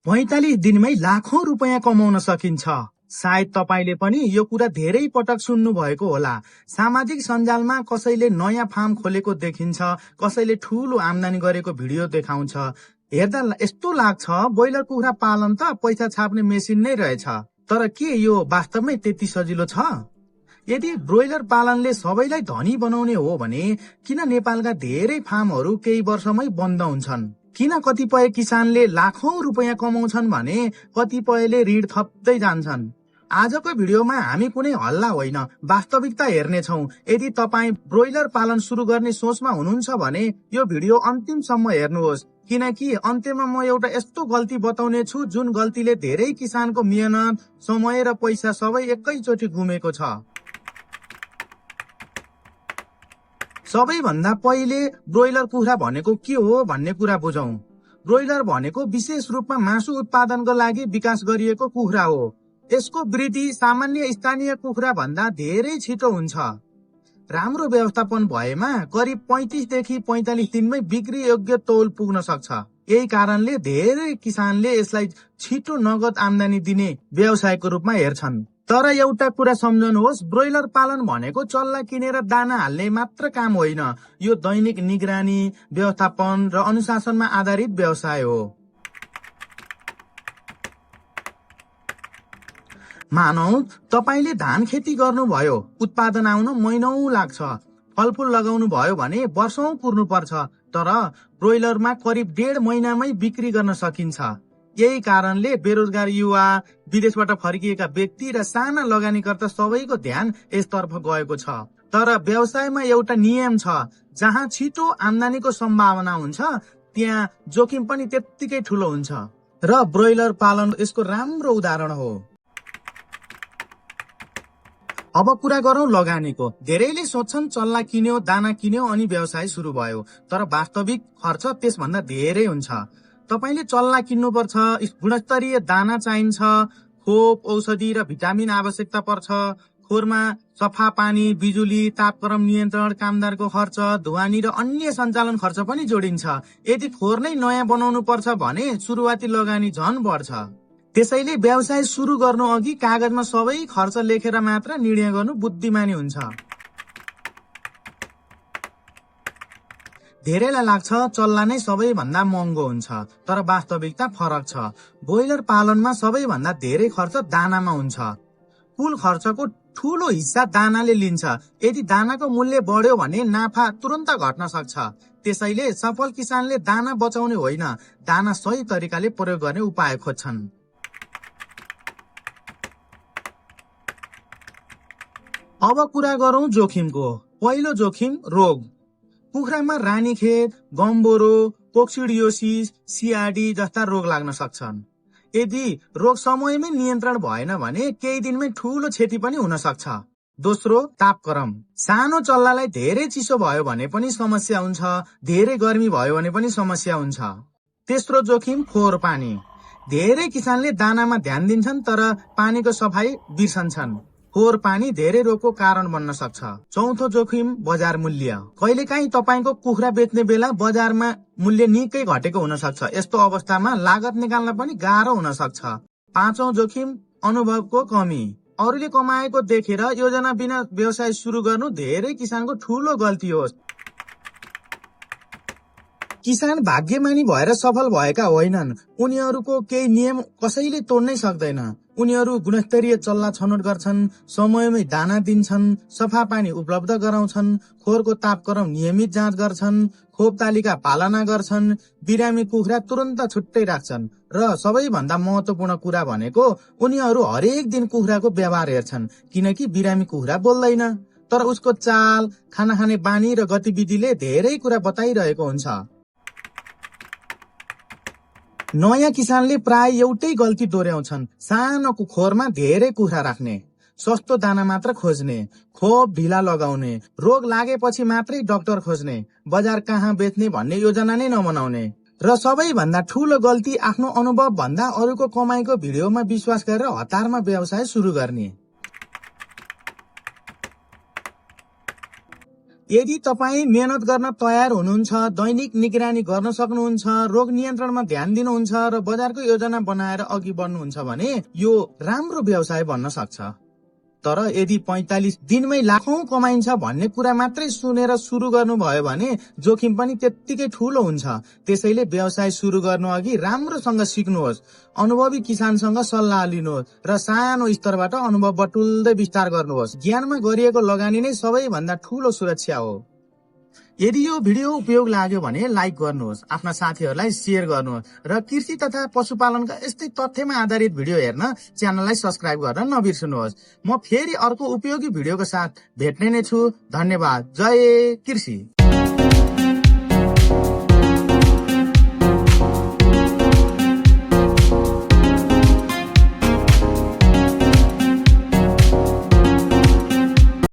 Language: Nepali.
45 दिनमै लाखौं रुपियाँ कमाउन सकिन्छ। सायद तपाईले पनि यो कुरा धेरै पटक सुन्नु भएको होला। सामाजिक सञ्जालमा कसैले नयाँ फार्म खोलेको देखिन्छ, कसैले ठूलो आम्दानी गरेको भिडियो देखाउँछ। हेर्दा यस्तो लाग्छ ब्रोइलर कुखुरा पालन त पैसा छाप्ने मेसिन नै रहेछ। तर के यो वास्तवमै त्यति सजिलो छ? यदि ब्रोइलर पालनले सबैलाई धनी बनाउने हो भने किन नेपालका धेरै फार्महरू केही वर्षमै बन्द हुन्छन्? किन कतिपय किसानले लाखौं रुपियाँ कमाउँछन् भने कतिपयले ऋण थप्दै जान्छन्? आजको भिडियोमा हामी कुनै हल्ला होइन, वास्तविकता हेर्नेछौँ। यदि तपाईँ ब्रोइलर पालन सुरु गर्ने सोचमा हुनुहुन्छ भने यो भिडियो अन्तिमसम्म हेर्नुहोस्, किनकि अन्त्यमा म एउटा यस्तो गल्ती बताउने छु जुन गल्तीले धेरै किसानको मेहनत, समय र पैसा सबै एकैचोटि गुमेको छ। सबैभन्दा पहिले ब्रोइलर कुखुरा भनेको के हो भन्ने कुरा बुझौं। ब्रोइलर भनेको विशेष रूपमा मासु उत्पादनको लागि विकास गरिएको कुखुरा हो। यसको वृद्धि सामान्य स्थानीय कुखुरा भन्दा धेरै छिटो हुन्छ। राम्रो व्यवस्थापन भएमा करिब 35 देखि 45 दिनमै बिक्री योग्य तौल पुग्न सक्छ। यही कारणले धेरै किसानले यसलाई छिटो नगद आम्दानी दिने व्यवसायको रूपमा हेर्छन्। तर एउटा कुरा सम्झनुहोस्, ब्रोइलर पालन भनेको चल्ला किनेर दाना हाल्ने मात्र काम होइन। यो दैनिक निगरानी, व्यवस्थापन र अनुशासनमा आधारित व्यवसाय हो। मानौ तपाईले धान खेती गर्नुभयो, उत्पादन आउन महिनौं लाग्छ। फलफूल लगाउनु भयो भने वर्षौं कुर्नु पर्छ। तर ब्रोइलरमा करिब 1.5 महिनामै बिक्री गर्न सकिन्छ। यही कारणले बेरोजगार युवा, विदेशबाट फर्किएका व्यक्ति र साना लगानीकर्ता सबैको ध्यान यसतर्फ गएको छ। तर व्यवसायमा एउटा नियम छ, जहाँ छिटो आम्दानीको सम्भावना हुन्छ त्यहाँ जोखिम पनि त्यत्तिकै ठूलो हुन्छ। र ब्रोइलर पालन यसको राम्रो उदाहरण हो। अब कुरा गरौं लगानीको। धेरैले सोच्छन् चल्ला किन्यो, दाना किन्यो अनि व्यवसाय सुरु भयो। तर वास्तविक खर्च त्यसभन्दा धेरै हुन्छ। तपाईले चल्ला किन्नुपर्छ, गुणस्तरीय दाना चाहिन्छ, खोप, औषधि र भिटामिन आवश्यकता पर्छ, खोरमा सफा पानी, बिजुली, तापक्रम नियन्त्रण, कामदारको खर्च, ढुवानी र अन्य सञ्चालन खर्च पनि जोडिन्छ। यदि खोर नै नयाँ बनाउनु पर्छ भने सुरुवाती लगानी झन बढ्छ। त्यसैले व्यवसाय सुरु गर्नु अघि कागजमा सबै खर्च लेखेर मात्र निर्णय गर्नु बुद्धिमानी हुन्छ। धेरैलाई लाग्छ चल्ला नै सबैभन्दा महँगो हुन्छ, तर वास्तविकता फरक छ। ब्रोइलर पालनमा सबैभन्दा धेरै खर्च दानामा हुन्छ। कुल खर्चको ठूलो हिस्सा दानाले लिन्छ। यदि दानाको मूल्य बढ्यो भने नाफा तुरन्त घट्न सक्छ। त्यसैले सफल किसानले दाना बचाउने होइन, दाना सही तरिकाले प्रयोग गर्ने उपाय खोज्छन्। अब कुरा गरौं जोखिमको। पहिलो जोखिम रोग। कुखुरामा रानीखेत, गम्बोरो, कोक्सिडियोसिस, सिआरडी जस्ता रोग लाग्न सक्छन्। यदि रोग समयमै नियन्त्रण भएन भने केही दिनमै ठूलो क्षति पनि हुन सक्छ। दोस्रो, तापक्रम। सानो चल्लालाई धेरै चिसो भयो भने पनि समस्या हुन्छ, धेरै गर्मी भयो भने पनि समस्या हुन्छ। तेस्रो जोखिम खोर पानी। धेरै किसानले दानामा ध्यान दिन्छन् तर पानीको सफाई बिर्सन्छन्। खोर पानी धेरै रोगको कारण बन्न सक्छ। चौथो जोखिम बजार मूल्य। कहिलेकाहीँ तपाईको कुखुरा बेच्ने बेला बजारमा मूल्य निकै घटेको हुन सक्छ। यस्तो अवस्थामा लागत निकाल्न पनि गाह्रो हुन सक्छ। पाँचौं जोखिम अनुभवको कमी। अरूले कमाएको देखेर योजना बिना व्यवसाय सुरु गर्नु धेरै किसानको ठूलो गल्ती हो। किसान भाग्यमानी भएर सफल भएका होइनन्। उनीहरूको केही नियम कसैले तोड्नै सक्दैन। उनीहरू गुणस्तरीय चल्ला छनौट गर्छन्, समयमै दाना दिन्छन्, सफा पानी उपलब्ध गराउँछन्, खोरको तापक्रम नियमित जाँच गर्छन्, खोप तालिका पालना गर्छन्, बिरामी कुखुरा तुरन्त छुट्टै राख्छन् र सबैभन्दा महत्वपूर्ण कुरा भनेको उनीहरू हरेक दिन कुखुराको व्यवहार हेर्छन्, किनकि बिरामी कुखुरा बोल्दैन तर उसको चाल, खाना खाने बानी र गतिविधिले धेरै कुरा बताइरहेको हुन्छ। नयाँ किसानले प्राय एउटै गल्ती दोहोर्याउँछन्, सानो खोरमा धेरै कुखुरा राख्ने, सस्तो दाना मात्र खोज्ने, खोप ढिला लगाउने, रोग लागेपछि मात्रै डाक्टर खोज्ने, बजार कहाँ बेच्ने भन्ने योजना नै नबनाउने र सबैभन्दा ठूलो गल्ती आफ्नो अनुभव भन्दा अरूको कमाईको भिडियोमा विश्वास गरेर हतारमा व्यवसाय सुरु गर्ने। यदि तपाईँ मेहनत गर्न तयार हुनुहुन्छ, दैनिक निगरानी गर्न सक्नुहुन्छ, रोग नियन्त्रणमा ध्यान दिनुहुन्छ र बजारको योजना बनाएर अघि बढ्नुहुन्छ भने यो राम्रो व्यवसाय बन्न सक्छ। तर यदि 45 दिनमै लाखौं कमाइन्छ भन्ने कुरा मात्रै सुनेर सुरु गर्नुभयो भने जोखिम पनि त्यत्तिकै ठूलो हुन्छ। त्यसैले व्यवसाय सुरु गर्नु अघि राम्रोसँग सिक्नुहोस्, अनुभवी किसानसँग सल्लाह लिनुहोस् र सानो स्तरबाट अनुभव बटुल्दै विस्तार गर्नुहोस्। ज्ञानमा गरिएको लगानी नै सबैभन्दा ठूलो सुरक्षा हो। यदि यो भिडियो उपयोग लाग्यो भने लाइक गर्नुहोस्, आफ्ना साथीहरूलाई शेयर गर्नुहोस् र कृषि तथा पशुपालनका यस्तै तथ्यमा आधारित भिडियो हेर्न च्यानललाई सब्स्क्राइब गर्न नबिर्सनुहोस्। म फेरि अर्को उपयोगी भिडियोको साथ भेट्ने नै छु। धन्यवाद। जय कृषि।